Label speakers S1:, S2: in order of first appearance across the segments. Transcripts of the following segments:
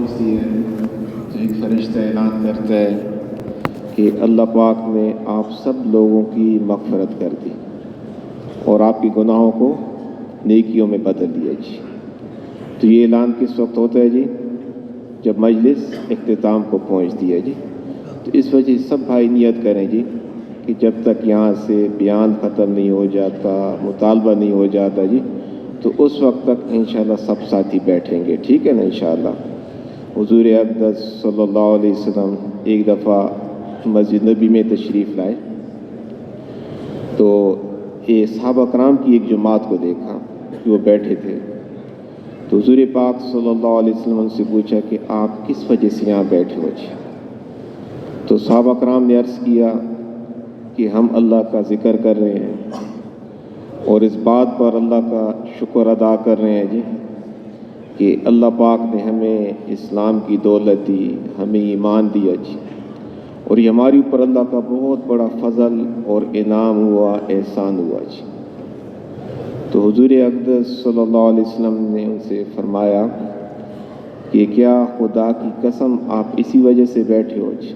S1: پہنچتی ہے تو ایک فرشتہ اعلان کرتا ہے کہ اللہ پاک نے آپ سب لوگوں کی مغفرت کر دی اور آپ کی گناہوں کو نیکیوں میں بدل دیا جی۔ تو یہ اعلان کس وقت ہوتا ہے جی؟ جب مجلس اختتام کو پہنچتی ہے جی۔ تو اس وجہ سب بھائی نیت کریں جی کہ جب تک یہاں سے بیان ختم نہیں ہو جاتا، مطالبہ نہیں ہو جاتا جی، تو اس وقت تک انشاءاللہ سب ساتھی بیٹھیں گے، ٹھیک ہے نا انشاءاللہ۔ حضور اقدس صلی اللہ علیہ وسلم ایک دفعہ مسجد نبی میں تشریف لائے تو یہ صحابہ کرام کی ایک جماعت کو دیکھا کہ وہ بیٹھے تھے، تو حضور پاک صلی اللہ علیہ وسلم سے پوچھا کہ آپ کس وجہ سے یہاں بیٹھے ہو جی؟ تو صحابہ کرام نے عرض کیا کہ ہم اللہ کا ذکر کر رہے ہیں اور اس بات پر اللہ کا شکر ادا کر رہے ہیں جی کہ اللہ پاک نے ہمیں اسلام کی دولت دی، ہمیں ایمان دیا جی، اور یہ ہمارے اوپر اللہ کا بہت بڑا فضل اور انعام ہوا، احسان ہوا جی۔ تو حضور اقدس صلی اللہ علیہ وسلم نے ان سے فرمایا کہ کیا خدا کی قسم آپ اسی وجہ سے بیٹھے ہو جی؟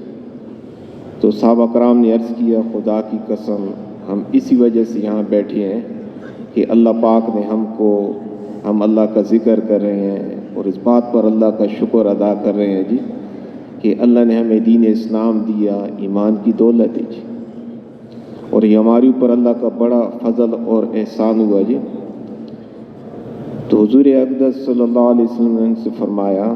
S1: تو صحابہ کرام نے عرض کیا خدا کی قسم ہم اسی وجہ سے یہاں بیٹھے ہیں کہ اللہ پاک نے ہم اللہ کا ذکر کر رہے ہیں اور اس بات پر اللہ کا شکر ادا کر رہے ہیں جی کہ اللہ نے ہمیں دین اسلام دیا، ایمان کی دولت دی جی، اور یہ ہمارے اوپر اللہ کا بڑا فضل اور احسان ہوا جی۔ تو حضور اقدس صلی اللہ علیہ وسلم نے ان سے فرمایا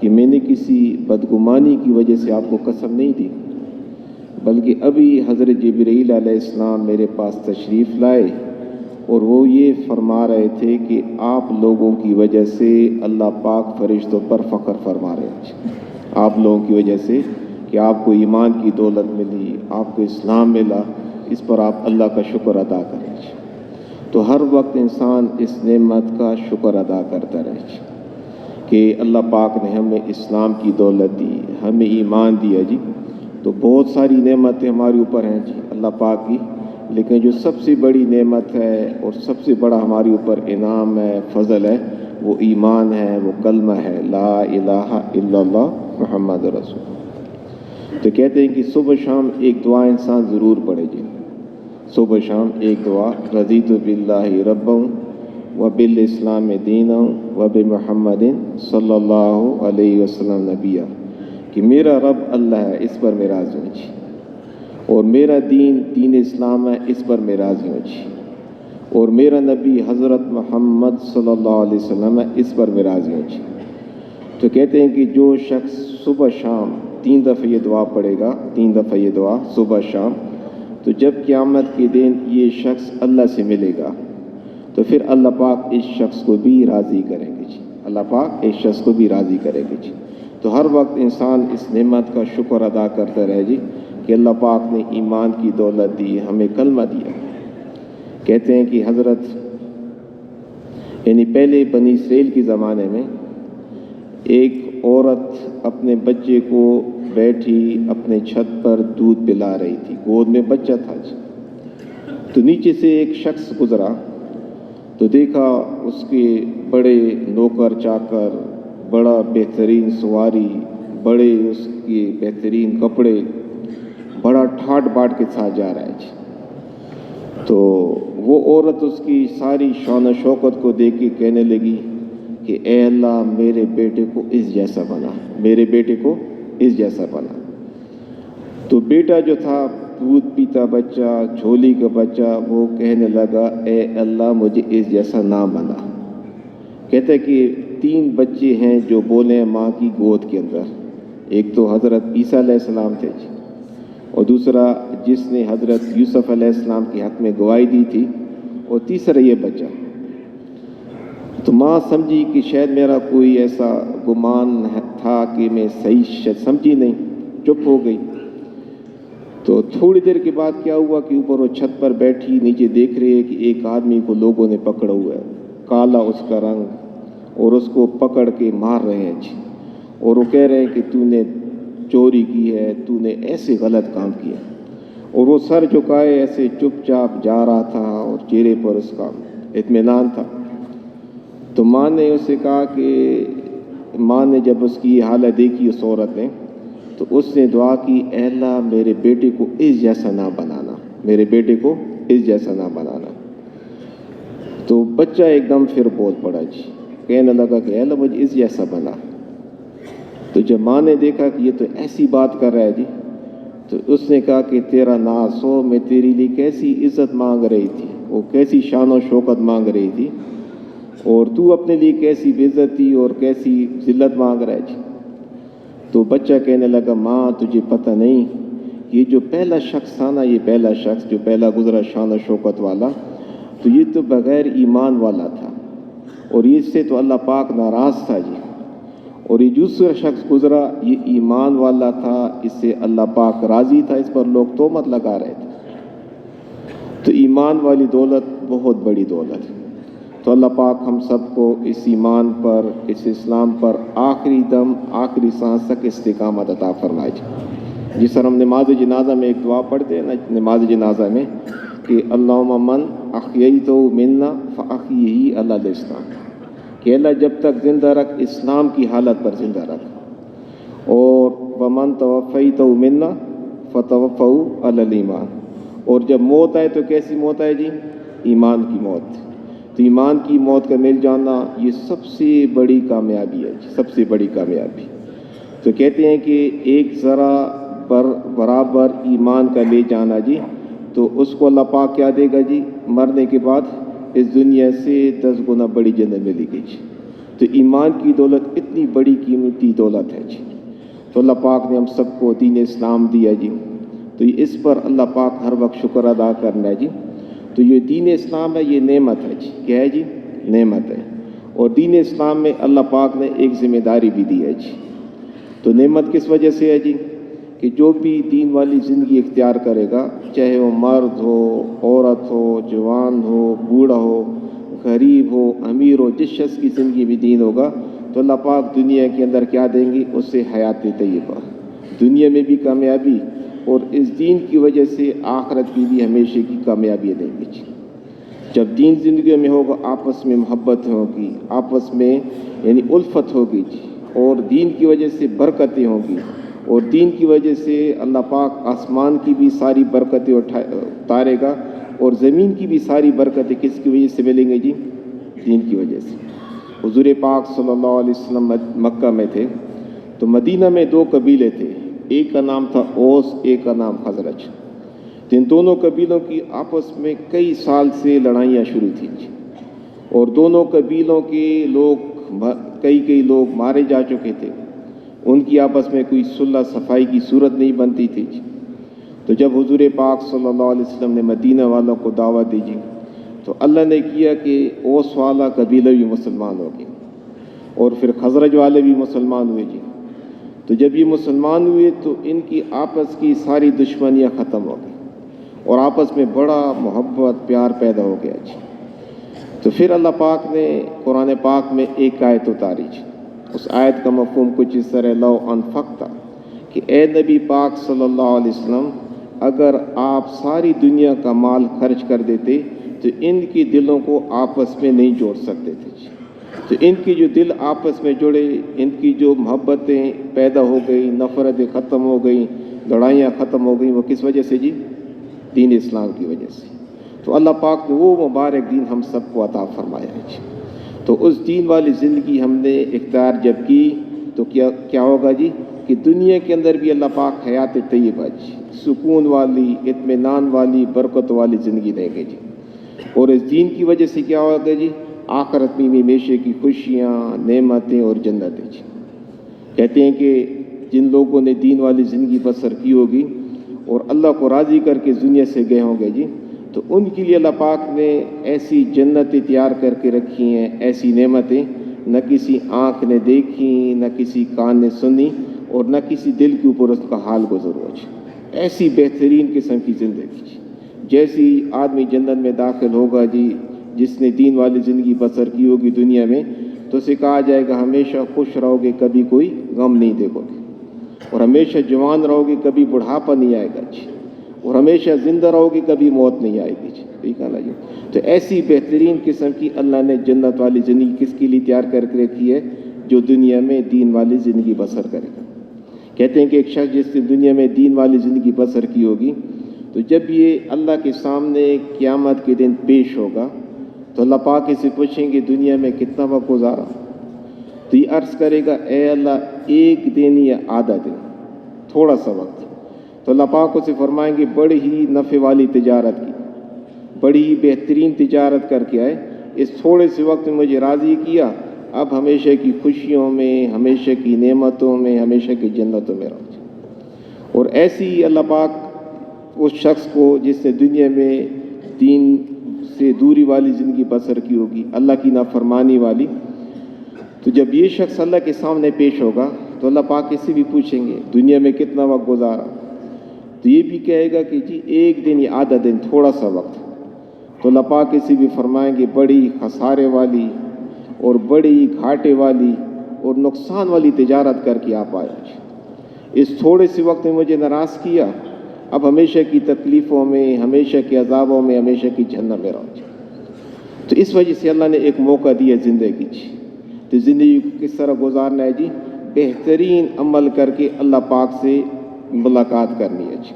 S1: کہ میں نے کسی بدگمانی کی وجہ سے آپ کو قسم نہیں دی، بلکہ ابھی حضرت جبرائیل علیہ السلام میرے پاس تشریف لائے اور وہ یہ فرما رہے تھے کہ آپ لوگوں کی وجہ سے اللہ پاک فرشتوں پر فخر فرما رہے ہیں، آپ لوگوں کی وجہ سے کہ آپ کو ایمان کی دولت ملی، آپ کو اسلام ملا، اس پر آپ اللہ کا شکر ادا کریں۔ تو ہر وقت انسان اس نعمت کا شکر ادا کرتا رہے کہ اللہ پاک نے ہمیں اسلام کی دولت دی، ہمیں ایمان دیا جی۔ تو بہت ساری نعمتیں ہمارے اوپر ہیں جی اللہ پاک کی، لیکن جو سب سے بڑی نعمت ہے اور سب سے بڑا ہمارے اوپر انعام ہے، فضل ہے، وہ ایمان ہے، وہ کلمہ ہے لا الہ الا اللہ محمد رسول اللہ۔ تو کہتے ہیں کہ صبح شام ایک دعا انسان ضرور پڑھے جی، صبح شام ایک دعا، رضیت باللہ ربا وبالاسلام دینا وبمحمد صلی اللہ علیہ وسلم نبیہ، کہ میرا رب اللہ ہے، اس پر میں راضی ہوں جی، اور میرا دین اسلام ہے، اس پر میں راضی ہوں جی، اور میرا نبی حضرت محمد صلی اللہ علیہ وسلم ہے، اس پر میں راضی ہوں جی۔ تو کہتے ہیں کہ جو شخص صبح شام 3 دفعہ یہ دعا پڑھے گا، 3 دفعہ یہ دعا صبح شام، تو جب قیامت کے دن یہ شخص اللہ سے ملے گا تو پھر اللہ پاک اس شخص کو بھی راضی کریں گے جی، اللہ پاک اس شخص کو بھی راضی کریں گے جی۔ تو ہر وقت انسان اس نعمت کا شکر ادا کرتا رہے جی کہ اللہ پاک نے ایمان کی دولت دی، ہمیں کلمہ دیا۔ کہتے ہیں کہ حضرت یعنی پہلے بنی اسرائیل کے زمانے میں ایک عورت اپنے بچے کو بیٹھی اپنے چھت پر دودھ پلا رہی تھی، گود میں بچہ تھا جی۔ تو نیچے سے ایک شخص گزرا تو دیکھا اس کے بڑے نوکر چاکر، بڑا بہترین سواری، بڑے اس کے بہترین کپڑے، بڑا ٹھاٹ باٹ کے ساتھ جا رہا ہے جی۔ تو وہ عورت اس کی ساری شان و شوکت کو دیکھ کے کہنے لگی کہ اے اللہ میرے بیٹے کو اس جیسا بنا، میرے بیٹے کو اس جیسا بنا۔ تو بیٹا جو تھا دودھ پیتا بچہ، جھولی کا بچہ، وہ کہنے لگا اے اللہ مجھے اس جیسا نہ بنا۔ کہتا ہے کہ 3 بچے ہیں جو بولے ہیں ماں کی گود کے اندر، ایک تو حضرت عیسیٰ علیہ السلام تھے جی، اور دوسرا جس نے حضرت یوسف علیہ السلام کے حق میں گواہی دی تھی، اور تیسرا یہ بچہ۔ تو ماں سمجھی کہ شاید میرا کوئی ایسا گمان تھا کہ میں صحیح سمجھی نہیں، چپ ہو گئی۔ تو تھوڑی دیر کے بعد کیا ہوا کہ اوپر وہ چھت پر بیٹھی، نیچے دیکھ رہی ہے کہ ایک آدمی کو لوگوں نے پکڑا ہوا ہے، کالا اس کا رنگ، اور اس کو پکڑ کے مار رہے ہیں جی، اور وہ کہہ رہے ہیں کہ تو نے چوری کی ہے، تو نے ایسے غلط کام کیا، اور وہ سر جھکائے ایسے چپ چاپ جا رہا تھا اور چہرے پر اس کا اطمینان تھا۔ تو ماں نے اسے کہا کہ ماں نے جب اس کی حالت دیکھی اس عورت نے تو اس نے دعا کی، اے اللہ میرے بیٹے کو اس جیسا نہ بنانا، میرے بیٹے کو اس جیسا نہ بنانا۔ تو بچہ ایک دم پھر بول پڑا جی، کہنے لگا کہ اے اللہ مجھے اس جیسا بنا۔ تو جب ماں نے دیکھا کہ یہ تو ایسی بات کر رہا ہے جی، تو اس نے کہا کہ تیرا ناز ہو، میں تیرے لیے کیسی عزت مانگ رہی تھی، وہ کیسی شان و شوکت مانگ رہی تھی، اور تو اپنے لیے کیسی بے عزتی اور کیسی ذلت مانگ رہا ہے جی۔ تو بچہ کہنے لگا، ماں تجھے پتہ نہیں، یہ جو پہلا شخص تھا نا، یہ پہلا شخص جو پہلا گزرا شان و شوکت والا، تو یہ تو بغیر ایمان والا تھا، اور اس سے تو اللہ پاک ناراض تھا جی، اور یہ دوسرا شخص گزرا یہ ایمان والا تھا، اس سے اللہ پاک راضی تھا، اس پر لوگ تہمت لگا رہے تھے۔ تو ایمان والی دولت بہت بڑی دولت ہے۔ تو اللہ پاک ہم سب کو اس ایمان پر، اس اسلام پر آخری دم، آخری سانس تک استقامت عطا فرمائے جی۔ جس طرح ہم نماز جنازہ میں ایک دعا پڑھتے ہیں نا، نماز جنازہ میں کہ اللہم من احییتہ منا فاحیہ علی الاسلام، کہ اللہ جب تک زندہ رکھ اسلام کی حالت پر زندہ رکھ، اور ومن توفیتہ منا فتوفہ علی الایمان، اور جب موت آئے تو کیسی موت آئے جی؟ ایمان کی موت۔ تو ایمان کی موت کا مل جانا یہ سب سے بڑی کامیابی ہے جی، سب سے بڑی کامیابی۔ تو کہتے ہیں کہ ایک ذرا برابر ایمان کا لے جانا جی، تو اس کو اللہ پاک کیا دے گا جی؟ مرنے کے بعد اس دنیا سے 10 گنا بڑی جنت ملے گی جی۔ تو ایمان کی دولت اتنی بڑی قیمتی دولت ہے جی۔ تو اللہ پاک نے ہم سب کو دین اسلام دیا جی، تو اس پر اللہ پاک ہر وقت شکر ادا کرنا ہے جی۔ تو یہ دین اسلام ہے، یہ نعمت ہے جی۔ کیا ہے جی؟ نعمت ہے۔ اور دین اسلام میں اللہ پاک نے ایک ذمہ داری بھی دی ہے جی۔ تو نعمت کس وجہ سے ہے جی؟ کہ جو بھی دین والی زندگی اختیار کرے گا، چاہے وہ مرد ہو، عورت ہو، جوان ہو، بوڑھا ہو، غریب ہو، امیر ہو، جس شخص کی زندگی میں دین ہوگا تو اللہ پاک دنیا کے اندر کیا دیں گی؟ اس سے حیات طیبہ، دنیا میں بھی کامیابی، اور اس دین کی وجہ سے آخرت کی بھی ہمیشہ کی کامیابی دیں گے جی۔ جب دین زندگی میں ہوگا، آپس میں محبت ہوگی، آپس میں یعنی الفت ہوگی جی، اور دین کی وجہ سے برکتیں ہوں گی، اور دین کی وجہ سے اللہ پاک آسمان کی بھی ساری برکتیں اتارے گا، اور زمین کی بھی ساری برکتیں کس کی وجہ سے ملیں گے جی؟ دین کی وجہ سے۔ حضور پاک صلی اللہ علیہ وسلم مکہ میں تھے، تو مدینہ میں 2 قبیلے تھے، ایک کا نام تھا اوس، ایک کا نام خزرج۔ تو ان دونوں قبیلوں کی آپس میں کئی سال سے لڑائیاں شروع تھیں جی، اور دونوں قبیلوں کے لوگ کئی لوگ مارے جا چکے تھے، ان کی آپس میں کوئی صلح صفائی کی صورت نہیں بنتی تھی جی۔ تو جب حضور پاک صلی اللہ علیہ وسلم نے مدینہ والوں کو دعوت دی جی، تو اللہ نے کیا کہ اوس والا قبیلہ بھی مسلمان ہو گیا، اور پھر خزرج والے بھی مسلمان ہوئے جی۔ تو جب یہ مسلمان ہوئے تو ان کی آپس کی ساری دشمنیاں ختم ہو گئی، اور آپس میں بڑا محبت پیار پیدا ہو گیا جی۔ تو پھر اللہ پاک نے قرآن پاک میں ایک آیت اتاری جی۔ اس آیت کا مفہوم کچھ اس طرح، لو انفقتا، کہ اے نبی پاک صلی اللہ علیہ وسلم، اگر آپ ساری دنیا کا مال خرچ کر دیتے تو ان کی دلوں کو آپس میں نہیں جوڑ سکتے تھے جی۔ تو ان کی جو دل آپس میں جڑے، ان کی جو محبتیں پیدا ہو گئی، نفرتیں ختم ہو گئیں، لڑائیاں ختم ہو گئیں، وہ کس وجہ سے جی؟ دین اسلام کی وجہ سے۔ تو اللہ پاک نے وہ مبارک دین ہم سب کو عطا فرمایا ہے جی۔ تو اس دین والی زندگی ہم نے اختیار جب کی تو کیا ہوگا جی؟ کہ دنیا کے اندر بھی اللہ پاک حیات طیبہ جی، سکون والی، اطمینان والی، برکت والی زندگی دیں گے جی۔ اور اس دین کی وجہ سے کیا ہوگا جی؟ آخرت میں بھی ہمیشہ کی خوشیاں، نعمتیں اور جنتیں جی۔ کہتے ہیں کہ جن لوگوں نے دین والی زندگی بسر کی ہوگی اور اللہ کو راضی کر کے دنیا سے گئے ہوں گے جی، تو ان کے لیے اللہ پاک نے ایسی جنتیں تیار کر کے رکھی ہیں، ایسی نعمتیں نہ کسی آنکھ نے دیکھی، نہ کسی کان نے سنی، اور نہ کسی دل کے اوپر اس کا حال گزر ہوا جی۔ ایسی بہترین قسم کی زندگی جی، جیسی آدمی جنت میں داخل ہوگا جی، جس نے دین والی زندگی بسر کی ہوگی دنیا میں، تو اسے کہا جائے گا ہمیشہ خوش رہو گے، کبھی کوئی غم نہیں دیکھو گے، اور ہمیشہ جوان رہو گے، کبھی بڑھاپا نہیں آئے گا جی، اور ہمیشہ زندہ رہو گے، کبھی موت نہیں آئے گی جی۔ ٹھیک ہے نا جی؟ تو ایسی بہترین قسم کی اللہ نے جنت والی زندگی کس کے لیے تیار کر کے رکھی ہے؟ جو دنیا میں دین والی زندگی بسر کرے گا۔ کہتے ہیں کہ ایک شخص جس نے دنیا میں دین والی زندگی بسر کی ہوگی تو جب یہ اللہ کے سامنے قیامت کے دن پیش ہوگا تو اللہ پاک اسے پوچھیں گے دنیا میں کتنا وقت گزارا، تو یہ عرض کرے گا اے اللہ ایک دن یا آدھا دن، تھوڑا سا وقت۔ تو اللہ پاک اسے فرمائیں گے بڑی ہی نفع والی تجارت کی، بڑی ہی بہترین تجارت کر کے آئے، اس تھوڑے سے وقت میں مجھے راضی کیا، اب ہمیشہ کی خوشیوں میں، ہمیشہ کی نعمتوں میں، ہمیشہ کی جنتوں میں رہو۔ اور ایسی ہی اللہ پاک اس شخص کو جس نے دنیا میں دین سے دوری والی زندگی بسر کی ہوگی، اللہ کی نافرمانی والی، تو جب یہ شخص اللہ کے سامنے پیش ہوگا تو اللہ پاک اس سے بھی پوچھیں گے دنیا میں کتنا وقت گزارا، تو یہ بھی کہے گا کہ جی ایک دن یا آدھا دن، تھوڑا سا وقت۔ تو اللہ پاک اسے بھی فرمائیں گے بڑی خسارے والی اور بڑی گھاٹے والی اور نقصان والی تجارت کر کے آپ آئے، اس تھوڑے سے وقت میں مجھے ناراض کیا، اب ہمیشہ کی تکلیفوں میں، ہمیشہ کے عذابوں میں، ہمیشہ کی جہنم میں رہو۔ تو اس وجہ سے اللہ نے ایک موقع دیا زندگی جی، تو زندگی کو کس طرح گزارنا ہے جی؟ بہترین عمل کر کے اللہ پاک سے ملاقات کرنی ہے جی۔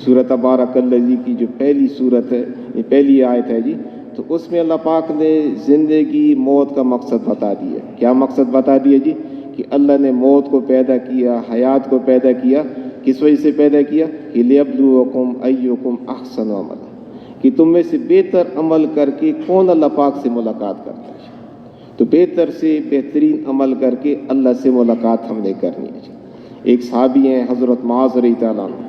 S1: سورۃ تبارک الذی کی جو پہلی سورت ہے، یہ پہلی آیت ہے جی، تو اس میں اللہ پاک نے زندگی موت کا مقصد بتا دیا۔ کیا مقصد بتا دیا جی؟ کہ اللہ نے موت کو پیدا کیا، حیات کو پیدا کیا، کس وجہ سے پیدا کیا؟ کہ لیبلوکم ایکم احسن عملا، کہ تم میں سے بہتر عمل کر کے کون اللہ پاک سے ملاقات کرتا ہے۔ تو بہتر سے بہترین عمل کر کے اللہ سے ملاقات ہم نے کرنی ہے۔ ایک صحابی ہیں حضرت معاذ رضی اللہ عنہ،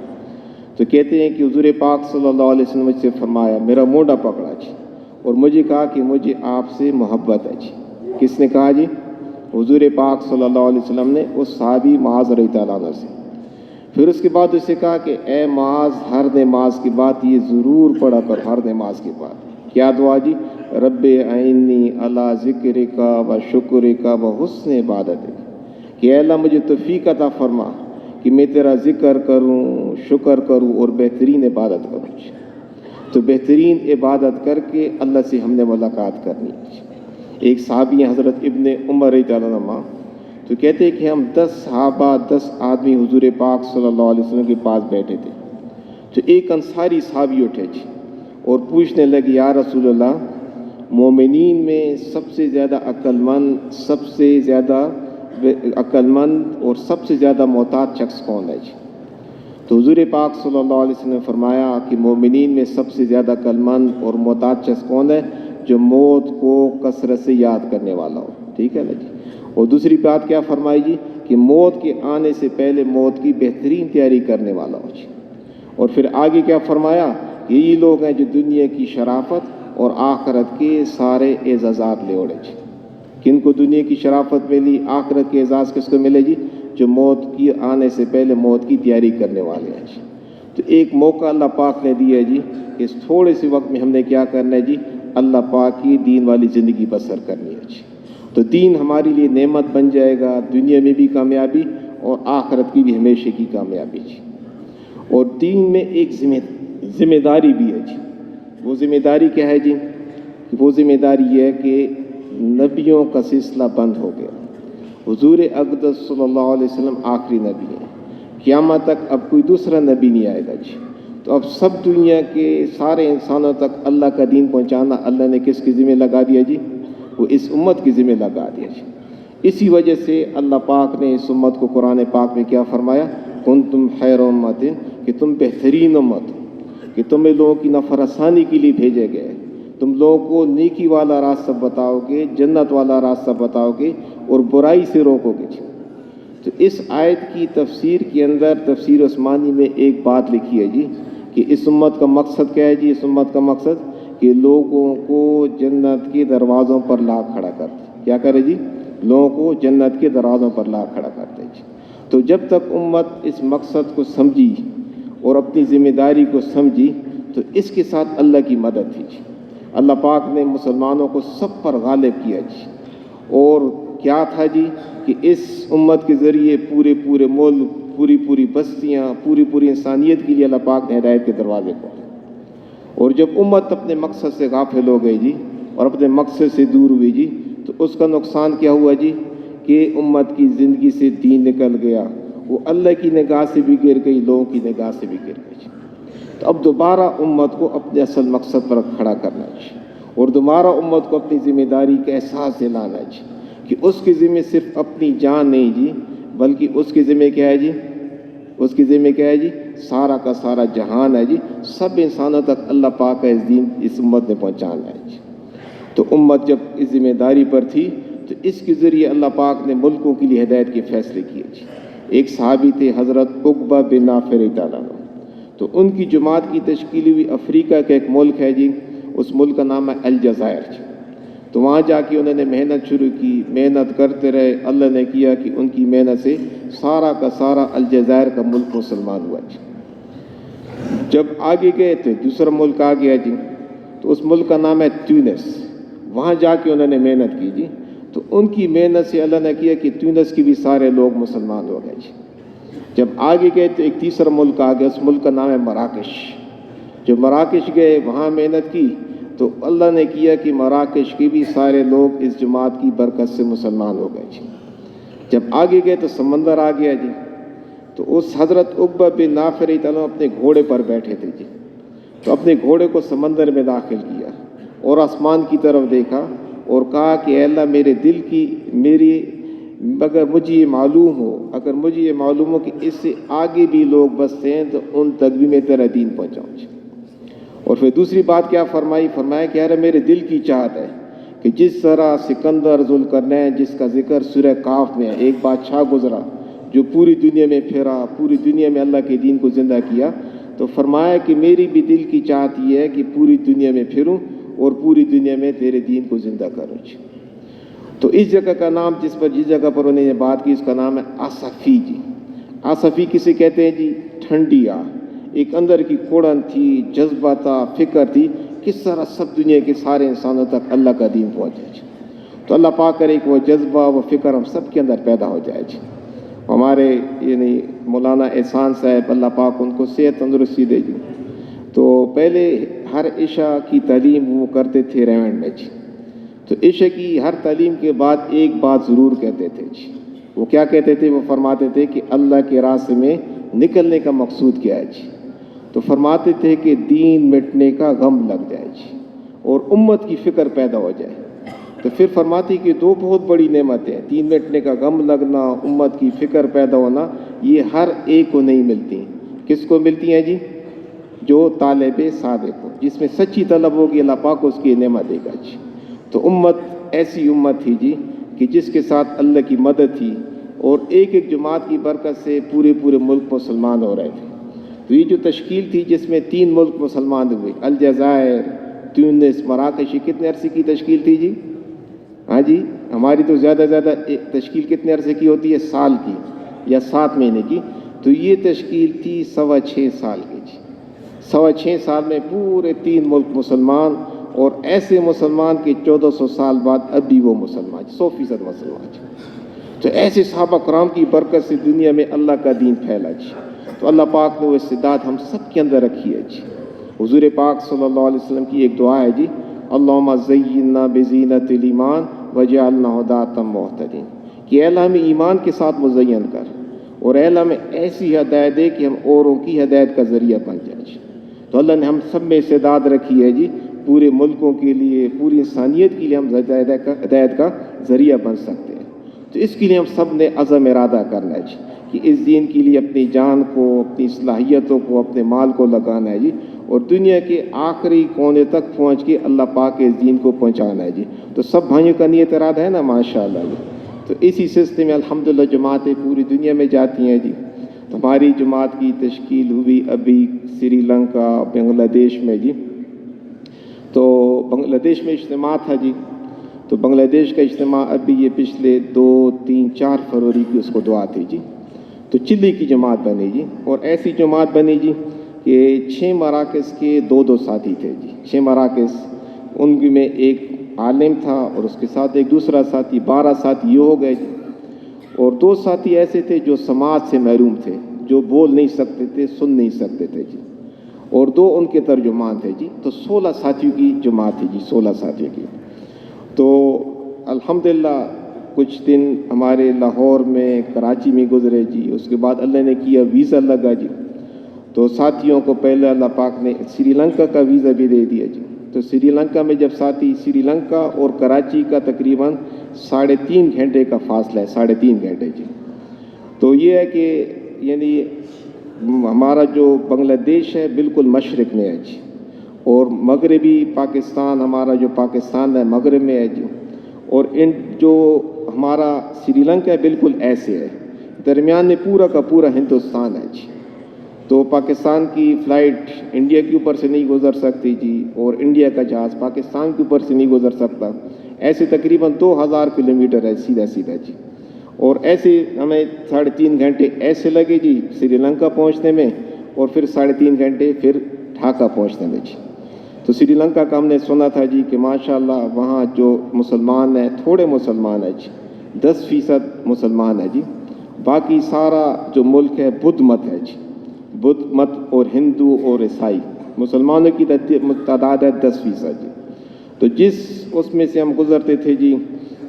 S1: تو کہتے ہیں کہ حضور پاک صلی اللہ علیہ وسلم مجھ سے فرمایا، میرا موڈا پکڑا جی اور مجھے کہا کہ مجھے آپ سے محبت ہے جی۔ کس نے کہا جی؟ حضور پاک صلی اللہ علیہ وسلم نے اس صحابی معاذ رضی اللہ عنہ سے۔ پھر اس کے بعد اسے کہا کہ اے معاذ ہر نماز کے بعد یہ ضرور پڑھا کر، ہر نماز کے بعد کیا دعا جی؟ رب اعنی علی ذکرک و شکرک و حسن عبادتک، کہ اے اللہ مجھے توفیق عطا فرما کہ میں تیرا ذکر کروں، شکر کروں اور بہترین عبادت کروں۔ تو بہترین عبادت کر کے اللہ سے ہم نے ملاقات کرنی ہے۔ ایک صحابی ہیں حضرت ابن عمر رضی اللہ عنہ، تو کہتے ہیں کہ ہم 10 صحابہ 10 آدمی حضور پاک صلی اللہ علیہ وسلم کے پاس بیٹھے تھے، تو ایک انصاری صحابی اٹھے جی اور پوچھنے لگے یا رسول اللہ، مومنین میں سب سے زیادہ عقل مند، سب سے زیادہ عقل مند اور سب سے زیادہ محتاط شخص کون ہے جی؟ تو حضور پاک صلی اللہ علیہ وسلم نے فرمایا کہ مومنین میں سب سے زیادہ عقل مند اور محتاط شخص کون ہے؟ جو موت کو کثرت سے یاد کرنے والا ہو، ٹھیک ہے نا جی۔ اور دوسری بات کیا فرمائی جی؟ کہ موت کے آنے سے پہلے موت کی بہترین تیاری کرنے والا ہو جی۔ اور پھر آگے کیا فرمایا؟ یہی لوگ ہیں جو دنیا کی شرافت اور آخرت کے سارے اعزازات لے اڑے جی۔ کن کو دنیا کی شرافت ملی، آخرت کے اعزاز کس کو ملے جی؟ جو موت کی آنے سے پہلے موت کی تیاری کرنے والے ہیں جی۔ تو ایک موقع اللہ پاک نے دیا جی، اس تھوڑے سے وقت میں ہم نے کیا کرنا ہے جی؟ اللہ پاک کی دین والی زندگی بسر کرنی ہے جی۔ تو دین ہمارے لیے نعمت بن جائے گا، دنیا میں بھی کامیابی اور آخرت کی بھی ہمیشہ کی کامیابی جی۔ اور دین میں ایک ذمہ داری بھی ہے جی۔ وہ ذمہ داری کیا ہے جی؟ وہ ذمہ داری یہ ہے کہ نبیوں کا سلسلہ بند ہو گیا۔ حضور اقدس صلی اللہ علیہ وسلم آخری نبی ہیں، قیامت تک اب کوئی دوسرا نبی نہیں آئے گا جی۔ تو اب سب دنیا کے سارے انسانوں تک اللہ کا دین پہنچانا اللہ نے کس کی ذمہ لگا دیا جی؟ وہ اس امت کی ذمہ لگا دیا جی۔ اسی وجہ سے اللہ پاک نے اس امت کو قرآن پاک میں کیا فرمایا؟ کنتم خیر امت، کہ تم بہترین امت ہو، کہ تمہیں لوگوں کی نفع رسانی کے لیے بھیجے گئے، تم لوگوں کو نیکی والا راستہ بتاؤ گے، جنت والا راستہ بتاؤ گے اور برائی سے روکو گے جی۔ تو اس آیت کی تفسیر کے اندر تفسیر عثمانی میں ایک بات لکھی ہے جی کہ اس امت کا مقصد کیا ہے جی؟ اس امت کا مقصد کہ لوگوں کو جنت کے دروازوں پر لا کھڑا کرتے۔ کیا کرے جی؟ لوگوں کو جنت کے دروازوں پر لا کھڑا کرتے جی۔ تو جب تک امت اس مقصد کو سمجھی اور اپنی ذمہ داری کو سمجھی تو اس کے ساتھ اللہ کی مدد تھی جی۔ اللہ پاک نے مسلمانوں کو سب پر غالب کیا جی۔ اور کیا تھا جی؟ کہ اس امت کے ذریعے پورے ملک، پوری بستیاں، پوری انسانیت کے لیے اللہ پاک نے ہدایت کے دروازے کھولے۔ اور جب امت اپنے مقصد سے غافل ہو گئی جی اور اپنے مقصد سے دور ہوئی جی تو اس کا نقصان کیا ہوا جی؟ کہ امت کی زندگی سے دین نکل گیا، وہ اللہ کی نگاہ سے بھی گر گئی، لوگوں کی نگاہ سے بھی گر گئی۔ تو اب دوبارہ امت کو اپنے اصل مقصد پر کھڑا کرنا چاہیے، اور دوبارہ امت کو اپنی ذمہ داری کا احساس دلانا چاہیے کہ اس کے ذمہ صرف اپنی جان نہیں جی، بلکہ اس کے ذمہ کیا ہے جی؟ اس کی ذمہ کیا ہے جی؟ سارا کا سارا جہان ہے جی، سب انسانوں تک اللہ پاک کا اس دین اس امت نے پہنچانا ہے جی۔ تو امت جب اس ذمہ داری پر تھی تو اس کے ذریعے اللہ پاک نے ملکوں کے لیے ہدایت کے فیصلے کیے جی۔ ایک صحابی تھے حضرت عقبہ بن نافع رضی اللہ عنہ، تو ان کی جماعت کی تشکیل ہوئی افریقہ کا ایک ملک ہے جی، اس ملک کا نام ہے الجزائر جی۔ تو وہاں جا کے انہوں نے محنت شروع کی، محنت کرتے رہے، اللہ نے کیا کہ ان کی محنت سے سارا کا سارا الجزائر کا ملک مسلمان ہوا جی۔ جب آگے گئے تو دوسرا ملک آ گیا جی، تو اس ملک کا نام ہے تیونس، وہاں جا کے انہوں نے محنت کی جی، تو ان کی محنت سے اللہ نے کیا کہ تیونس کی بھی سارے لوگ مسلمان ہو گئے جی۔ جب آگے گئے تو ایک تیسرا ملک آ گیا، اس ملک کا نام ہے مراکش۔ جب مراکش گئے وہاں محنت کی تو اللہ نے کیا کہ مراکش کے بھی سارے لوگ اس جماعت کی برکت سے مسلمان ہو گئے جی۔ جب آگے گئے تو سمندر آ گیا جی، تو اس حضرت عقبہ بن نافع رضی اللہ عنہ اپنے گھوڑے پر بیٹھے تھے جی، تو اپنے گھوڑے کو سمندر میں داخل کیا اور آسمان کی طرف دیکھا اور کہا کہ اے اللہ اگر مجھے یہ معلوم ہو کہ اس سے آگے بھی لوگ بستے ہیں تو ان تک بھی میں تیرا دین پہنچاؤں جی۔ اور پھر دوسری بات کیا فرمایا کہ یار میرے دل کی چاہت ہے کہ جس طرح سکندر ذوالقرنین جس کا ذکر سورہ کاف میں ہے، ایک بادشاہ گزرا جو پوری دنیا میں پھرا، پوری دنیا میں اللہ کے دین کو زندہ کیا، تو فرمایا کہ میری بھی دل کی چاہت یہ ہے کہ پوری دنیا میں پھروں اور پوری دنیا میں تیرے دین کو زندہ کروں جی۔ تو اس جگہ کا نام جس جگہ پر انہوں نے بات کی اس کا نام ہے آصفی جی۔ آصفی کسے کہتے ہیں جی؟ ٹھنڈی آہ، ایک اندر کی کوڑن تھی، جذبہ تھا، فکر تھی، کس طرح سب دنیا کے سارے انسانوں تک اللہ کا دین پہنچے جی۔ تو اللہ پاک کرے کہ وہ جذبہ وہ فکر ہم سب کے اندر پیدا ہو جائے جی۔ ہمارے یعنی مولانا احسان صاحب اللہ پاک ان کو صحت تندرستی دے جی، تو پہلے ہر عشاء کی تعلیم وہ کرتے تھے ریونڈ میں جی، تو عشاء کی ہر تعلیم کے بعد ایک بات ضرور کہتے تھے جی۔ وہ کیا کہتے تھے؟ وہ فرماتے تھے کہ اللہ کے راستے میں نکلنے کا مقصود کیا ہے جی؟ تو فرماتے تھے کہ دین مٹنے کا غم لگ جائے جی اور امت کی فکر پیدا ہو جائے۔ تو پھر فرماتی کہ دو بہت بڑی نعمتیں ہیں، دین مٹنے کا غم لگنا، امت کی فکر پیدا ہونا، یہ ہر ایک کو نہیں ملتی۔ کس کو ملتی ہیں جی؟ جو طالب صادق ہو، جس میں سچی طلب ہوگی اللہ پاک اس کی نعمت دے گا جی۔ تو امت ایسی امت تھی جی کہ جس کے ساتھ اللہ کی مدد تھی اور ایک ایک جماعت کی برکت سے پورے ملک مسلمان ہو رہے تھے۔ تو یہ جو تشکیل تھی جس میں 3 ملک مسلمان ہوئے، الجزائر، تیونس، مراکش، کتنے عرصے کی تشکیل تھی جی؟ ہاں جی، ہماری تو زیادہ تشکیل کتنے عرصے کی ہوتی ہے؟ سال کی یا 7 مہینے کی، تو یہ تشکیل تھی 6.25 سال کی جی۔ 6.25 سال میں پورے 3 ملک مسلمان، اور ایسے مسلمان کہ 1400 سال بعد اب بھی وہ مسلمان 100% مسلمان جی۔ تو ایسے صحابہ کرام کی برکت سے دنیا میں اللہ کا دین پھیلا جی۔ تو اللہ پاک نے وہ استعداد ہم سب کے اندر رکھی ہے جی۔ حضور پاک صلی اللہ علیہ وسلم کی ایک دعا ہے جی، اللہم زیننا بزینت الایمان وجعلنا ھداۃ مہتدین، کہ اے اللہ ہمیں ایمان کے ساتھ مزین کر اور اے اللہ ہمیں ایسی ہدایت دے کہ ہم اوروں کی ہدایت کا ذریعہ بن جائیں جی۔ تو اللہ نے ہم سب میں استعداد رکھی ہے جی، پورے ملکوں کے لیے، پوری انسانیت کے لیے ہم ہدایت کا ذریعہ بن سکتے ہیں۔ تو اس کے لیے ہم سب نے عزم ارادہ کرنا ہے جی کہ اس دین کے لیے اپنی جان کو، اپنی صلاحیتوں کو، اپنے مال کو لگانا ہے جی، اور دنیا کے آخری کونے تک پہنچ کے اللہ پاک کے اس دین کو پہنچانا ہے جی۔ تو سب بھائیوں کا نیت ارادہ ہے نا ماشاءاللہ جی۔ تو اسی سلسلے میں الحمدللہ جماعتیں پوری دنیا میں جاتی ہیں جی۔ تو ہماری جماعت کی تشکیل ہوئی ابھی سری لنکا، بنگلہ دیش میں جی۔ تو بنگلہ دیش میں اجتماع تھا جی، تو بنگلہ دیش کا اجتماع ابھی یہ پچھلے 2، 3، 4 فروری کی اس کو دعا تھی جی۔ تو چلی کی جماعت بنی جی، اور ایسی جماعت بنی جی کہ 6 مراکز کے 2 ساتھی تھے جی۔ 6 مراکز، ان میں ایک عالم تھا اور اس کے ساتھ ایک دوسرا ساتھی، 12 ساتھی یہ ہو گئے جی۔ اور 2 ساتھی ایسے تھے جو سماج سے محروم تھے، جو بول نہیں سکتے تھے، سن نہیں سکتے تھے جی، اور 2 ان کے ترجمان تھے جی۔ تو 16 ساتھیوں کی جماعت تھی جی، 16 ساتھیوں کی۔ تو الحمدللہ کچھ دن ہمارے لاہور میں کراچی میں گزرے جی، اس کے بعد اللہ نے کیا ویزا لگا جی، تو ساتھیوں کو پہلے اللہ پاک نے سری لنکا کا ویزا بھی دے دیا جی۔ تو سری لنکا میں جب ساتھی، سری لنکا اور کراچی کا تقریباً 3.5 گھنٹے کا فاصلہ ہے، 3.5 گھنٹے جی۔ تو یہ ہے کہ یعنی ہمارا جو بنگلہ دیش ہے بالکل مشرق میں ہے جی، اور مغربی پاکستان، ہمارا جو پاکستان ہے مغرب میں ہے جی، اور ان جو ہمارا سری لنکا ہے بالکل ایسے ہے، درمیان میں پورا کا پورا ہندوستان ہے جی۔ تو پاکستان کی فلائٹ انڈیا کے اوپر سے نہیں گزر سکتی جی، اور انڈیا کا جہاز پاکستان کے اوپر سے نہیں گزر سکتا، ایسے تقریباً 2000 کلومیٹر ہے سیدھا سیدھا جی، اور ایسے ہمیں 3.5 گھنٹے ایسے لگے جی سری لنکا پہنچنے میں، اور پھر 3.5 گھنٹے پھر ڈھاکہ پہنچنے میں جی۔ تو سری لنکا کا ہم نے سنا تھا جی کہ ماشاءاللہ وہاں جو مسلمان ہیں تھوڑے مسلمان ہیں جی، 10% مسلمان ہیں جی، باقی سارا جو ملک ہے بدھ مت ہے جی، بدھ مت اور ہندو اور عیسائی، مسلمانوں کی تعداد ہے 10% جی۔ تو جس اس میں سے ہم گزرتے تھے جی،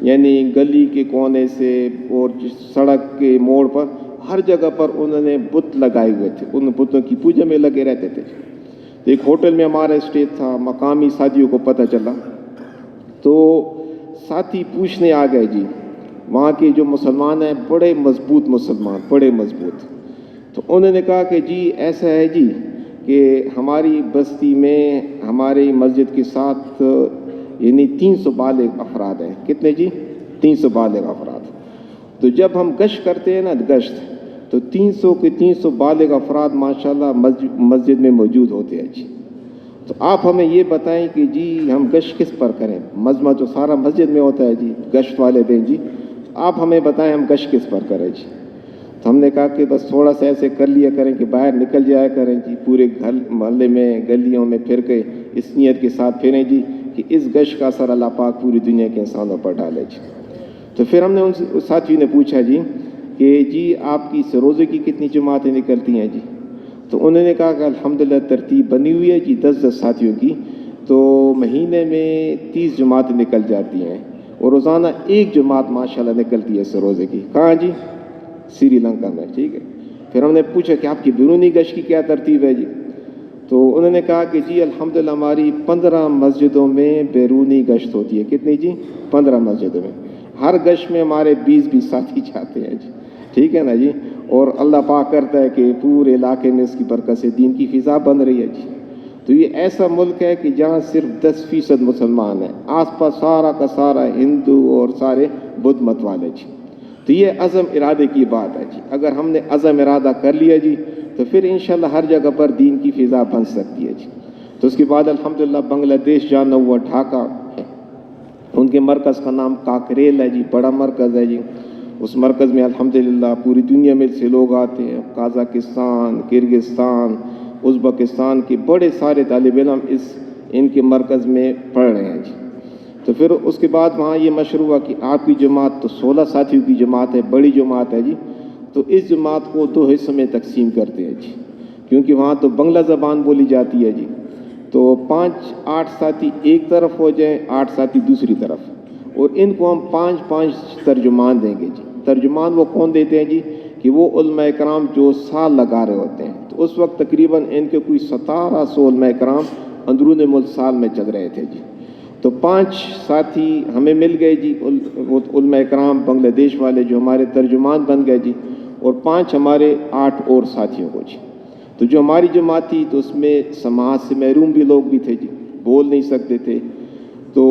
S1: یعنی گلی کے کونے سے اور سڑک کے موڑ پر ہر جگہ پر انہوں نے بت لگائے ہوئے تھے، ان بتوں کی پوجا میں لگے رہتے تھے جی۔ تو ایک ہوٹل میں ہمارا اسٹے تھا، مقامی ساتھیوں کو پتہ چلا تو ساتھی پوچھنے آ گئے جی، وہاں کے جو مسلمان ہیں بڑے مضبوط مسلمان، بڑے مضبوط، تو انہوں نے کہا کہ جی ایسا ہے جی کہ ہماری بستی میں ہماری مسجد کے ساتھ یعنی 300 بالغ افراد ہیں۔ کتنے جی؟ 300 بالغ افراد۔ تو جب ہم گشت کرتے ہیں نا، گشت، تو 300 کے 300 بالغ افراد ماشاءاللہ مسجد میں موجود ہوتے ہیں جی۔ تو آپ ہمیں یہ بتائیں کہ جی ہم گشت کس پر کریں؟ مجمع تو سارا مسجد میں ہوتا ہے جی گشت والے دن جی، آپ ہمیں بتائیں ہم گشت کس پر کریں جی۔ تو ہم نے کہا کہ بس تھوڑا سا ایسے کر لیا کریں کہ باہر نکل جایا کریں جی، پورے گھر محلے میں گلیوں میں پھر کے اس نیت کے ساتھ پھریں جی کہ اس گشت کا اثر اللہ پاک پوری دنیا کے انسانوں پر ڈالے جی۔ تو پھر ہم نے ان ساتھیوں نے پوچھا جی کہ جی آپ کی روزے کی کتنی جماعتیں نکلتی ہیں جی؟ تو انہوں نے کہا کہ الحمدللہ ترتیب بنی ہوئی ہے جی 10 ساتھیوں کی، تو مہینے میں 30 جماعتیں نکل جاتی ہیں، اور روزانہ ایک جماعت ماشاءاللہ نکلتی ہے اس روزے کی۔ کہاں جی؟ سری لنکا میں، ٹھیک ہے۔ پھر ہم نے پوچھا کہ آپ کی بیرونی گشت کی کیا ترتیب ہے جی؟ تو انہوں نے کہا کہ جی الحمدللہ ہماری 15 مسجدوں میں بیرونی گشت ہوتی ہے۔ کتنی جی؟ 15 مسجدوں میں، ہر گشت میں ہمارے 20 ساتھی جاتے ہیں جی، ٹھیک ہے نا جی، اور اللہ پاک کرتا ہے کہ پورے علاقے میں اس کی برکت سے دین کی فضا بن رہی ہے جی۔ تو یہ ایسا ملک ہے کہ جہاں صرف 10% مسلمان ہیں، آس پاس سارا کا سارا ہندو اور سارے بدھ مت والے جی۔ تو یہ عزم ارادے کی بات ہے جی، اگر ہم نے عزم ارادہ کر لیا جی تو پھر انشاءاللہ ہر جگہ پر دین کی فضا بن سکتی ہے جی۔ تو اس کے بعد الحمدللہ بنگلہ دیش جانا ہوا، ڈھاکہ، ان کے مرکز کا نام کاکریل ہے جی، بڑا مرکز ہے جی۔ اس مرکز میں الحمدللہ پوری دنیا میں سے لوگ آتے ہیں، قازقستان، کرغزستان، ازبکستان کے بڑے سارے طالب علم ان کے مرکز میں پڑھ رہے ہیں جی۔ تو پھر اس کے بعد وہاں یہ مشورہ ہوا کہ آپ کی جماعت تو 16 ساتھیوں کی جماعت ہے، بڑی جماعت ہے جی، تو اس جماعت کو 2 حصوں میں تقسیم کرتے ہیں جی، کیونکہ وہاں تو بنگلہ زبان بولی جاتی ہے جی۔ تو 8 ساتھی ایک طرف ہو جائیں، 8 ساتھی دوسری طرف، اور ان کو ہم 5 ترجمان دیں گے جی۔ ترجمان وہ کون دیتے ہیں جی؟ کہ وہ علماء کرام جو سال لگا رہے ہوتے ہیں، تو اس وقت تقریباً ان کے کوئی 1700 علماء کرام اندرون ملک سال میں چل رہے تھے جی۔ تو 5 ساتھی ہمیں مل گئے جی، علماء کرام بنگلہ دیش والے جو ہمارے ترجمان بن گئے جی، اور 5 ہمارے 8 اور ساتھیوں کو جی۔ تو جو ہماری جماعت تھی تو اس میں سماعت سے محروم بھی لوگ بھی تھے جی، بول نہیں سکتے تھے، تو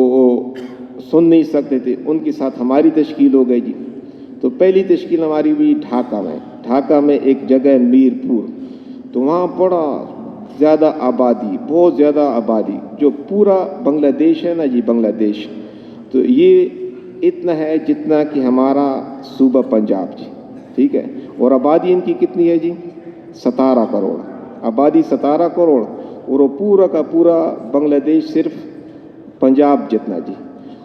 S1: سن نہیں سکتے تھے، ان کے ساتھ ہماری تشکیل ہو گئی جی۔ تو پہلی تشکیل ہماری ہوئی ڈھاکہ میں۔ ڈھاکہ میں ایک جگہ ہے میر پور، تو وہاں بڑا زیادہ آبادی، بہت زیادہ آبادی، جو پورا بنگلہ دیش ہے نا جی، بنگلہ دیش، تو یہ اتنا ہے جتنا کہ ہمارا صوبہ پنجاب جی، ٹھیک ہے، اور آبادی ان کی کتنی ہے جی؟ 17 کروڑ آبادی، 17 کروڑ، اور وہ پورا کا پورا بنگلہ دیش صرف پنجاب جتنا جی۔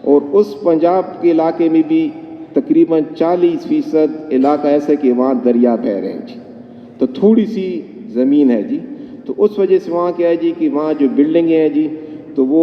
S1: اور اس پنجاب کے علاقے میں بھی تقریباً 40% علاقہ ایسا کہ وہاں دریا بہہ رہے ہیں جی، تو تھوڑی سی زمین ہے جی۔ تو اس وجہ سے وہاں کیا ہے جی کہ وہاں جو بلڈنگیں ہیں جی تو وہ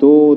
S1: 2,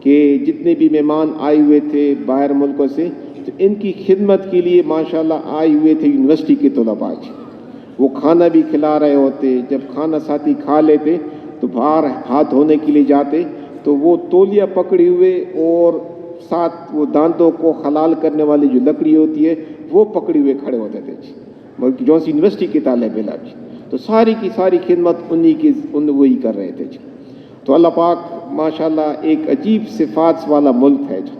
S1: کہ جتنے بھی مہمان آئے ہوئے تھے باہر ملکوں سے تو ان کی خدمت کے لیے ماشاءاللہ آئے ہوئے تھے یونیورسٹی کے طلباء جی. وہ کھانا بھی کھلا رہے ہوتے. جب کھانا ساتھی کھا لیتے تو باہر ہاتھ دھونے کے لیے جاتے تو وہ تولیہ پکڑے ہوئے اور ساتھ وہ دانتوں کو حلال کرنے والی جو لکڑی ہوتی ہے وہ پکڑے ہوئے کھڑے ہوتے تھے جی. جو سی یونیورسٹی کے طالب علم جی. تو ساری کی ساری خدمت وہی کر رہے تھے جی. تو اللہ پاک ماشاءاللہ ایک عجیب صفات والا ملک ہے جی.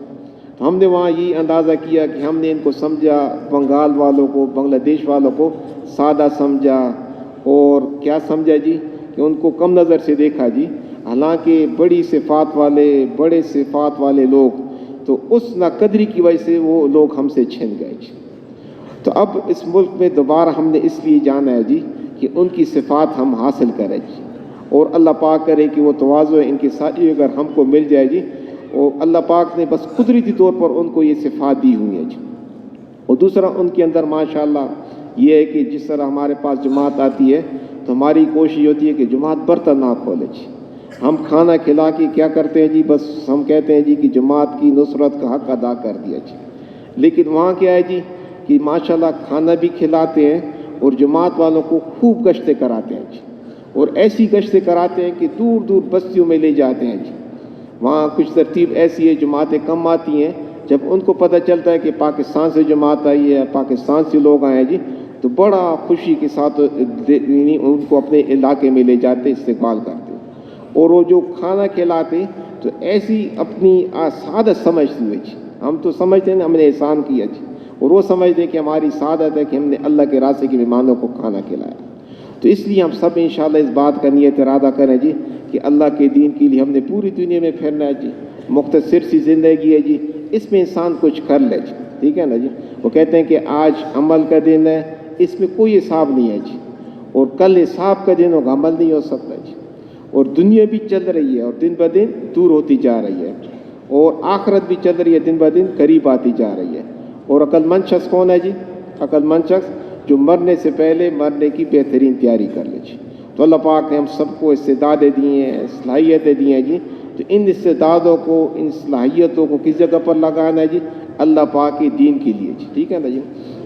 S1: تو ہم نے وہاں یہ اندازہ کیا کہ ہم نے ان کو سمجھا، بنگال والوں کو، بنگلہ دیش والوں کو سادہ سمجھا اور کیا سمجھا جی کہ ان کو کم نظر سے دیکھا جی. حالانکہ بڑے صفات والے لوگ تو اس ناقدری کی وجہ سے وہ لوگ ہم سے چھن گئے جی. تو اب اس ملک میں دوبارہ ہم نے اس لیے جانا ہے جی کہ ان کی صفات ہم حاصل کریں جی. اور اللہ پاک کرے کہ وہ تواضع ان کی ساری اگر ہم کو مل جائے جی. اور اللہ پاک نے بس قدرتی طور پر ان کو یہ صفات دی ہوئی ہیں جی. اور دوسرا ان کے اندر ماشاءاللہ یہ ہے کہ جس طرح ہمارے پاس جماعت آتی ہے تو ہماری کوشش ہوتی ہے کہ جماعت برتن نہ کھولے جی. ہم کھانا کھلا کے کیا کرتے ہیں جی، بس ہم کہتے ہیں جی کہ جماعت کی نصرت کا حق ادا کر دیا جی. لیکن وہاں کیا ہے جی کہ ماشاءاللہ کھانا بھی کھلاتے ہیں اور جماعت والوں کو خوب گشتیں کراتے ہیں جی. اور ایسی گشتیں کراتے ہیں کہ دور دور بستیوں میں لے جاتے ہیں جی. وہاں کچھ ترتیب ایسی ہے، جماعتیں کم آتی ہیں، جب ان کو پتہ چلتا ہے کہ پاکستان سے جماعت آئی ہے، پاکستان سے لوگ آئے ہیں جی، تو بڑا خوشی کے ساتھ ان کو اپنے علاقے میں لے جاتے، استقبال کرتے. اور وہ جو کھانا کھلاتے تو ایسی اپنی سعادت سمجھتے ہوئے جی. ہم تو سمجھتے ہیں نا ہم نے احسان کیا جی، اور وہ سمجھتے ہیں کہ ہماری سعادت ہے کہ ہم نے اللہ کے راستے کے مہمانوں کو کھانا کھلایا. تو اس لیے ہم سب انشاءاللہ اس بات کا نیت ارادہ کریں جی کہ اللہ کے دین کے لیے ہم نے پوری دنیا میں پھرنا ہے جی. مختصر سی زندگی ہے جی، اس میں انسان کچھ کر لے جی. ٹھیک ہے نا جی. وہ کہتے ہیں کہ آج عمل کا دن ہے، اس میں کوئی حساب نہیں ہے جی، اور کل حساب کا دن ہوگا، عمل نہیں ہو سکتا جی. اور دنیا بھی چل رہی ہے اور دن بہ دن دور ہوتی جا رہی ہے، اور آخرت بھی چل رہی ہے، دن بہ دن قریب آتی جا رہی ہے. اور عقل مند شخص کون ہے جی؟ عقل مند شخص جو مرنے سے پہلے مرنے کی بہترین تیاری کر لے جی. تو اللہ پاک نے ہم سب کو استعدادیں دی ہیں، صلاحیتیں دی ہیں جی. تو ان استعدادوں کو، ان صلاحیتوں کو کس جگہ پر لگانا ہے جی؟ اللہ پاک کے دین کے لیے جی. ٹھیک ہے نا جی.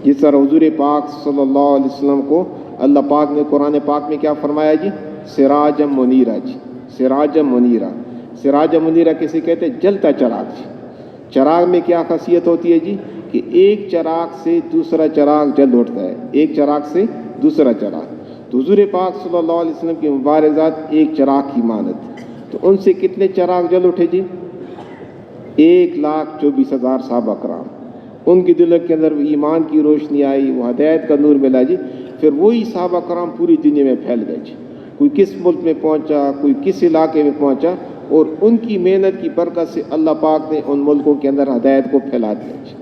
S1: جس طرح حضور پاک صلی اللہ علیہ وسلم کو اللہ پاک نے قرآن پاک میں کیا فرمایا جی؟ سراجم منیرہ جی. سراجم منیرہ. سراجم منیرہ کسے کہتے ہیں؟ جلتا چراغ جی. چراغ میں کیا خاصیت ہوتی ہے جی کہ ایک چراغ سے دوسرا چراغ جل اٹھتا ہے، ایک چراغ سے دوسرا چراغ. تو حضور پاک صلی اللہ علیہ وسلم کی مبارک ذات ایک چراغ کی مانند. تو ان سے کتنے چراغ جل اٹھے جی؟ 1,24,000 صحابہ کرام. ان کے دلوں کے اندر ایمان کی روشنی آئی، وہ ہدایت کا نور ملا جی. پھر وہی صحابہ کرام پوری دنیا میں پھیل گئے جی. کوئی کس ملک میں پہنچا، کوئی کس علاقے میں پہنچا، اور ان کی محنت کی برکت سے اللہ پاک نے ان ملکوں کے اندر ہدایت کو پھیلا دیا جی.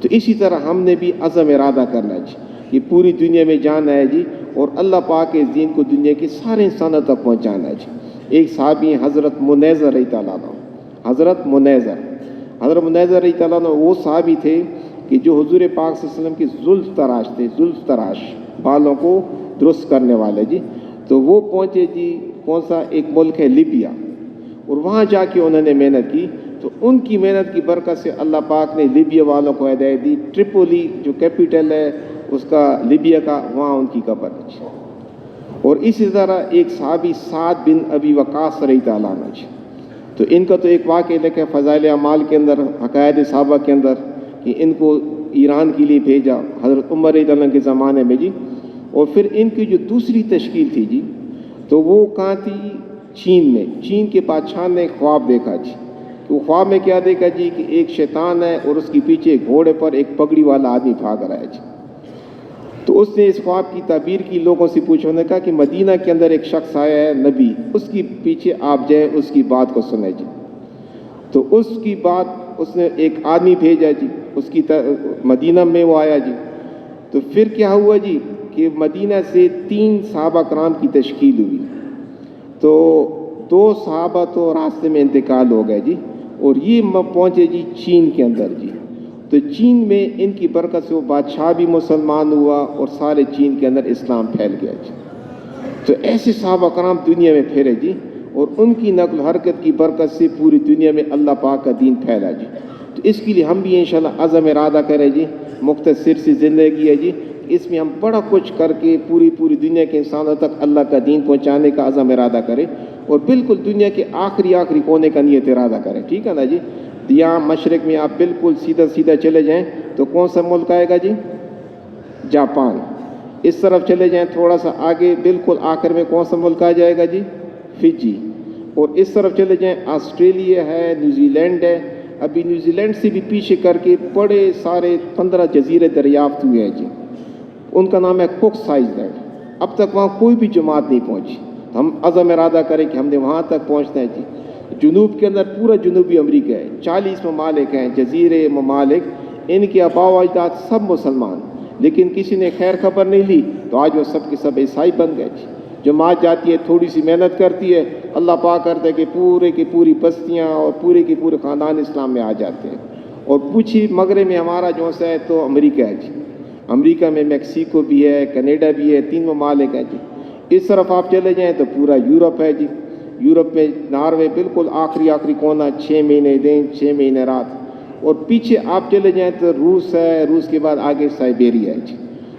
S1: تو اسی طرح ہم نے بھی عزم ارادہ کرنا ہے جی، یہ پوری دنیا میں جانا ہے جی، اور اللہ پاک کے دین کو دنیا کے سارے انسانوں تک پہنچانا ہے جی. ایک صحابی حضرت منیذر رضی اللہ عنہ، حضرت منیذر رضی اللہ عنہ وہ صحابی تھے کہ جو حضور پاک صلی اللہ علیہ وسلم کی زلف تراش تھے، زلف تراش، بالوں کو درست کرنے والے جی. تو وہ پہنچے جی کون سا ایک ملک ہے لیبیا، اور وہاں جا کے انہوں نے محنت کی. تو ان کی محنت کی برکت سے اللہ پاک نے لیبیا والوں کو ہدایت دی. ٹریپولی جو کیپٹل ہے اس کا لیبیا کا، وہاں ان کی قبر ہے. اور اسی طرح ایک صحابی سعد بن ابی وقاص رضی اللہ عنہ جی. تو ان کا تو ایک واقعہ لکھا ہے فضائل اعمال کے اندر، حقائق صحابہ کے اندر، کہ ان کو ایران کے لیے بھیجا حضرت عمر رضی اللہ عنہ کے زمانے میں جی. اور پھر ان کی جو دوسری تشکیل تھی جی، تو وہ کہاں تھی؟ چین میں. چین کے بادشاہ نے خواب دیکھا جی. وہ خواب میں کیا دیکھا جی کہ ایک شیطان ہے اور اس کے پیچھے گھوڑے پر ایک پگڑی والا آدمی بھاگ رہا ہے جی. تو اس نے اس خواب کی تعبیر کی، لوگوں سے پوچھا، نے کہا کہ مدینہ کے اندر ایک شخص آیا ہے نبی، اس کے پیچھے آپ جائیں، اس کی بات کو سنیں جی. تو اس کی بات، اس نے ایک آدمی بھیجا جی، اس کی مدینہ میں وہ آیا جی. تو پھر کیا ہوا جی کہ مدینہ سے 3 صحابہ کرام کی تشکیل ہوئی. تو 2 صحابہ تو راستے میں انتقال ہو گئے جی، اور یہ پہنچے جی چین کے اندر جی. تو چین میں ان کی برکت سے وہ بادشاہ بھی مسلمان ہوا اور سارے چین کے اندر اسلام پھیل گیا جی. تو ایسے صحابہ کرام دنیا میں پھیرے جی، اور ان کی نقل حرکت کی برکت سے پوری دنیا میں اللہ پاک کا دین پھیلا جی. تو اس کے لیے ہم بھی انشاءاللہ عزم ارادہ کریں جی. مختصر سی زندگی ہے جی, اس میں ہم بڑا کچھ کر کے پوری دنیا کے انسانوں تک اللہ کا دین پہنچانے کا عزم ارادہ کریں, اور بالکل دنیا کے آخری کونے کا نیت ارادہ کریں. ٹھیک ہے نا جی. یہاں مشرق میں آپ بالکل سیدھا چلے جائیں تو کون سا ملک آئے گا جی؟ جاپان. اس طرف چلے جائیں تھوڑا سا آگے بالکل آخر میں کون سا ملک آ جائے گا جی؟ فجی. اور اس طرف چلے جائیں آسٹریلیا ہے, نیوزی لینڈ ہے. ابھی نیوزی لینڈ سے بھی پیچھے کر کے بڑے سارے 15 جزیرے دریافت ہوئے ہیں جی, ان کا نام ہے کوکس آئلینڈ. اب تک وہاں کوئی بھی جماعت نہیں پہنچی. ہم عزم ارادہ کریں کہ ہم نے وہاں تک پہنچنا ہے جی. جنوب کے اندر پورا جنوبی امریکہ ہے, 40 ممالک ہیں, جزیرے ممالک, ان کے آباء و اجداد سب مسلمان, لیکن کسی نے خیر خبر نہیں لی تو آج وہ سب کے سب عیسائی بن گئے جی. جماعت جاتی ہے, تھوڑی سی محنت کرتی ہے, اللہ پاک کرتا ہے کہ پورے کی پوری بستیاں اور پورے کے پورے خاندان اسلام میں آ جاتے ہیں. اور پوچھی مغرب میں ہمارا جو ہے تو امریکہ ہے جی. امریکہ میں میکسیکو بھی ہے, کینیڈا بھی ہے, 3 ممالک ہیں جی. اس طرف آپ چلے جائیں تو پورا یورپ ہے جی. یورپ میں ناروے بالکل آخری کونا, 6 مہینے دن 6 مہینے رات. اور پیچھے آپ چلے جائیں تو روس ہے, روس کے بعد آگے سائبیریا ہے جی.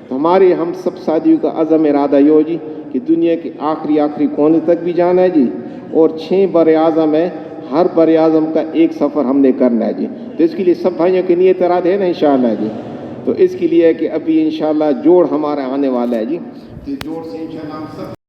S1: تو ہمارے ہم سب ساتھیوں کا عزم ارادہ یہ ہو جی کہ دنیا کے آخری کونے تک بھی جانا ہے جی. اور 6 بر اعظم ہے, ہر بر اعظم کا ایک سفر ہم نے کرنا ہے جی. تو اس کے لیے سب بھائیوں کی نیت ارادہ ہے نا انشاءاللہ جی. تو اس کے لیے ہے کہ ابھی انشاءاللہ جوڑ ہمارا آنے والا ہے جی. تو جوڑ سے انشاءاللہ ہم سب